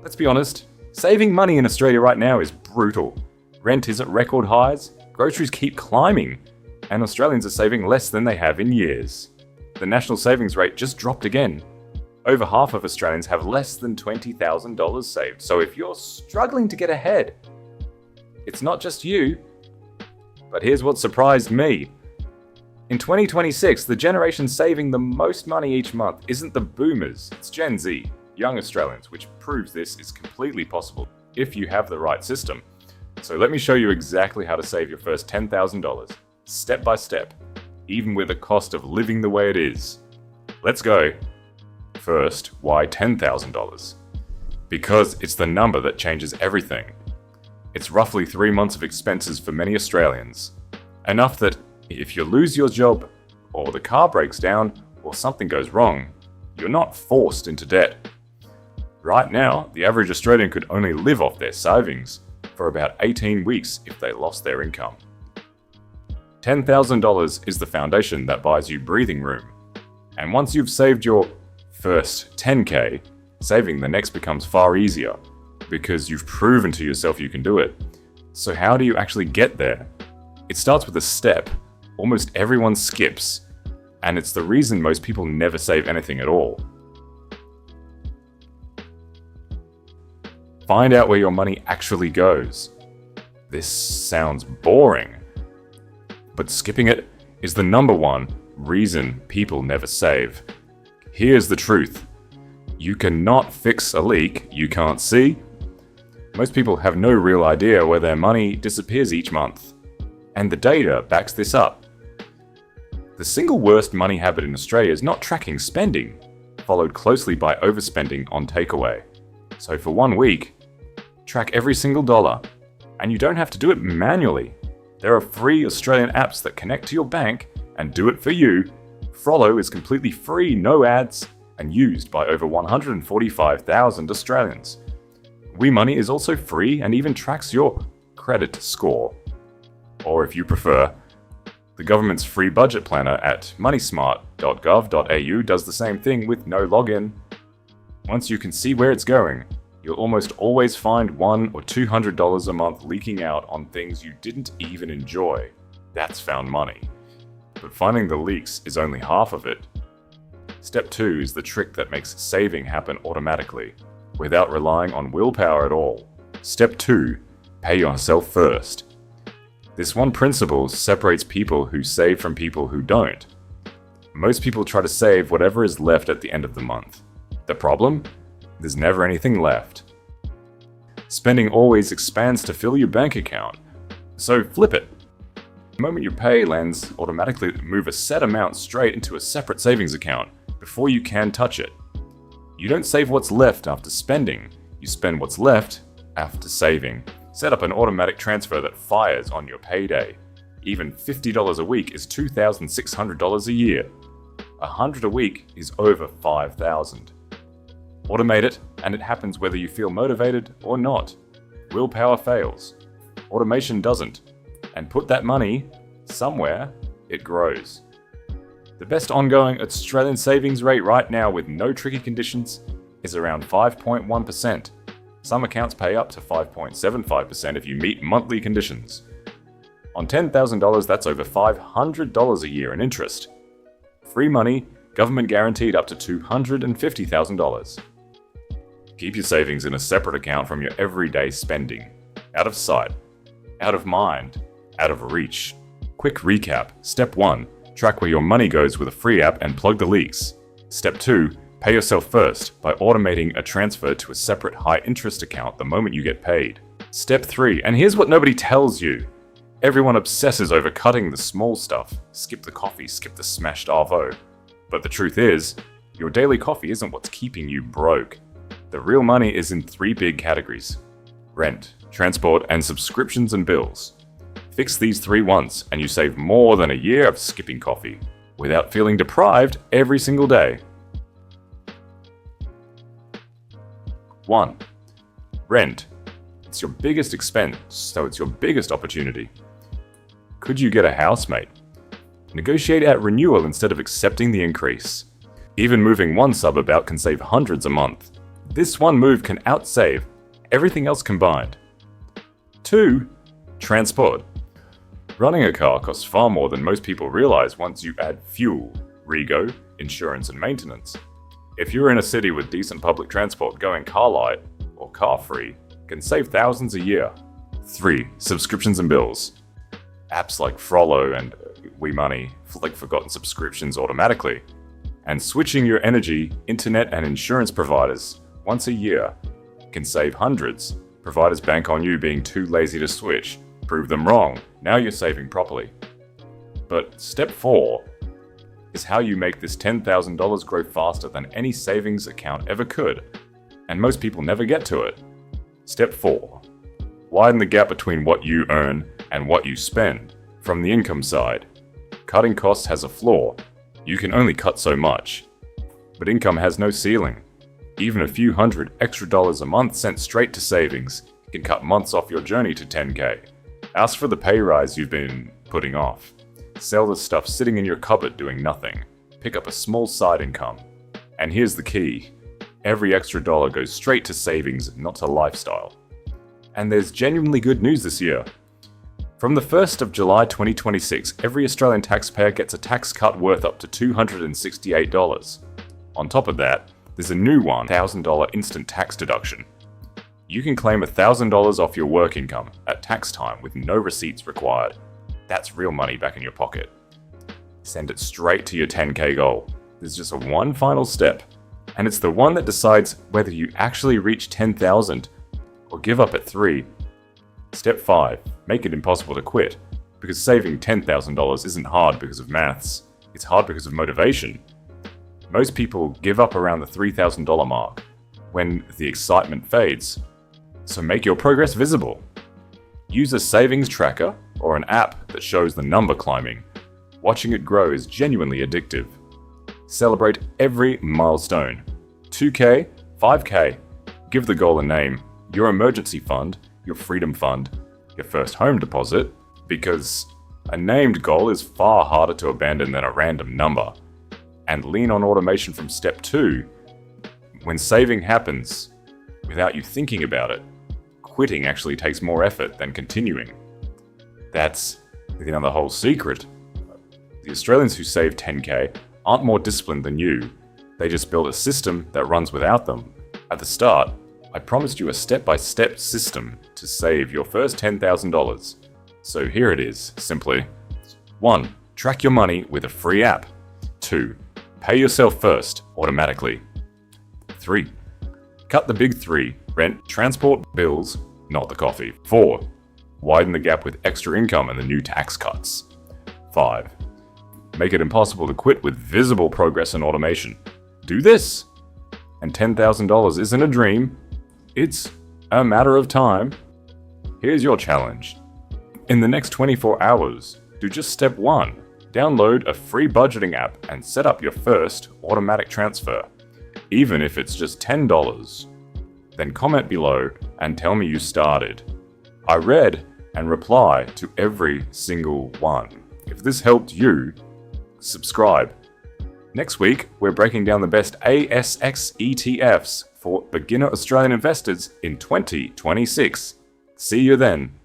Let's be honest, saving money in Australia right now is brutal. Rent is at record highs, groceries keep climbing, and Australians are saving less than they have in years. The national savings rate just dropped again. Over half of Australians have less than $20,000 saved, so if you're struggling to get ahead, it's not just you. But here's what surprised me. In 2026, the generation saving the most money each month isn't the boomers, it's Gen Z, young Australians, which proves this is completely possible if you have the right system. So let me show you exactly how to save your first $10,000, step by step, even with the cost of living the way it is. Let's go. First, why $10,000? Because it's the number that changes everything. It's roughly 3 months of expenses for many Australians. Enough that if you lose your job, or the car breaks down, or something goes wrong, you're not forced into debt. Right now, the average Australian could only live off their savings for about 18 weeks if they lost their income. $10,000 is the foundation that buys you breathing room. And once you've saved your first 10K, saving the next becomes far easier because you've proven to yourself you can do it. So how do you actually get there? It starts with a step almost everyone skips, and it's the reason most people never save anything at all. Find out where your money actually goes. This sounds boring, but skipping it is the number one reason people never save. Here's the truth. You cannot fix a leak you can't see. Most people have no real idea where their money disappears each month, and the data backs this up. The single worst money habit in Australia is not tracking spending, followed closely by overspending on takeaway. So for 1 week, track every single dollar, and you don't have to do it manually. There are free Australian apps that connect to your bank and do it for you. Frollo is completely free, no ads, and used by over 145,000 Australians. WeMoney is also free and even tracks your credit score. Or if you prefer, the government's free budget planner at moneysmart.gov.au does the same thing with no login. Once you can see where it's going, you'll almost always find $100 or $200 a month leaking out on things you didn't even enjoy. That's found money. But finding the leaks is only half of it. Step 2 is the trick that makes saving happen automatically, without relying on willpower at all. Step 2, pay yourself first. This one principle separates people who save from people who don't. Most people try to save whatever is left at the end of the month. The problem? There's never anything left. Spending always expands to fill your bank account, so flip it. The moment your pay lands, automatically move a set amount straight into a separate savings account before you can touch it. You don't save what's left after spending, you spend what's left after saving. Set up an automatic transfer that fires on your payday. Even $50 a week is $2,600 a year. $100 a week is over $5,000. Automate it, and it happens whether you feel motivated or not. Willpower fails. Automation doesn't. And put that money somewhere, it grows. The best ongoing Australian savings rate right now with no tricky conditions is around 5.1%. Some accounts pay up to 5.75% if you meet monthly conditions. On $10,000, that's over $500 a year in interest. Free money, government guaranteed up to $250,000. Keep your savings in a separate account from your everyday spending. Out of sight, out of mind, out of reach. Quick recap. Step 1, track where your money goes with a free app and plug the leaks. Step 2, pay yourself first by automating a transfer to a separate high-interest account the moment you get paid. Step 3, and here's what nobody tells you. Everyone obsesses over cutting the small stuff. Skip the coffee, skip the smashed arvo. But the truth is, your daily coffee isn't what's keeping you broke. The real money is in 3 big categories: rent, transport, and subscriptions and bills. Fix these 3 once, and you save more than a year of skipping coffee, without feeling deprived every single day. 1. Rent. It's your biggest expense, so it's your biggest opportunity. Could you get a housemate? Negotiate at renewal instead of accepting the increase. Even moving one suburb out can save hundreds a month. This one move can outsave everything else combined. 2. Transport. Running a car costs far more than most people realize once you add fuel, rego, insurance, and maintenance. If you're in a city with decent public transport, going car light or car free can save thousands a year. 3. Subscriptions and bills. Apps like Frollo and WeMoney flick forgotten subscriptions automatically. And switching your energy, internet, and insurance providers once a year can save hundreds. Providers bank on you being too lazy to switch. Prove them wrong. Now you're saving properly. But step 4 is how you make this $10,000 grow faster than any savings account ever could. And most people never get to it. Step 4. Widen the gap between what you earn and what you spend. From the income side, cutting costs has a flaw. You can only cut so much. But income has no ceiling. Even a few hundred extra dollars a month sent straight to savings can cut months off your journey to 10K. Ask for the pay rise you've been putting off. Sell the stuff sitting in your cupboard doing nothing. Pick up a small side income. And here's the key. Every extra dollar goes straight to savings, not to lifestyle. And there's genuinely good news this year. From the 1st of July 2026, every Australian taxpayer gets a tax cut worth up to $268. On top of that, there's a new $1,000 instant tax deduction. You can claim $1,000 off your work income at tax time with no receipts required. That's real money back in your pocket. Send it straight to your 10K goal. There's just one final step, and it's the one that decides whether you actually reach 10,000 or give up at 3. Step 5. Make it impossible to quit, because saving $10,000 isn't hard because of maths. It's hard because of motivation. Most people give up around the $3,000 mark, when the excitement fades. So make your progress visible. Use a savings tracker or an app that shows the number climbing. Watching it grow is genuinely addictive. Celebrate every milestone. 2K, 5K. Give the goal a name. Your emergency fund, your freedom fund, your first home deposit, because a named goal is far harder to abandon than a random number. And lean on automation from step 2. When saving happens without you thinking about it, quitting actually takes more effort than continuing. That's the whole secret. The Australians who save 10K aren't more disciplined than you. They just build a system that runs without them. At the start, I promised you a step-by-step system to save your first $10,000. So here it is, simply. 1. Track your money with a free app. 2. Pay yourself first, automatically. 3. Cut the big 3, rent, transport, bills, not the coffee. 4. Widen the gap with extra income and the new tax cuts. 5. Make it impossible to quit with visible progress and automation. Do this! And $10,000 isn't a dream, it's a matter of time. Here's your challenge. In the next 24 hours, do just step 1. Download a free budgeting app and set up your first automatic transfer, even if it's just $10. Then comment below and tell me you started. I read and reply to every single one. If this helped you, subscribe. Next week, we're breaking down the best ASX ETFs for beginner Australian investors in 2026. See you then.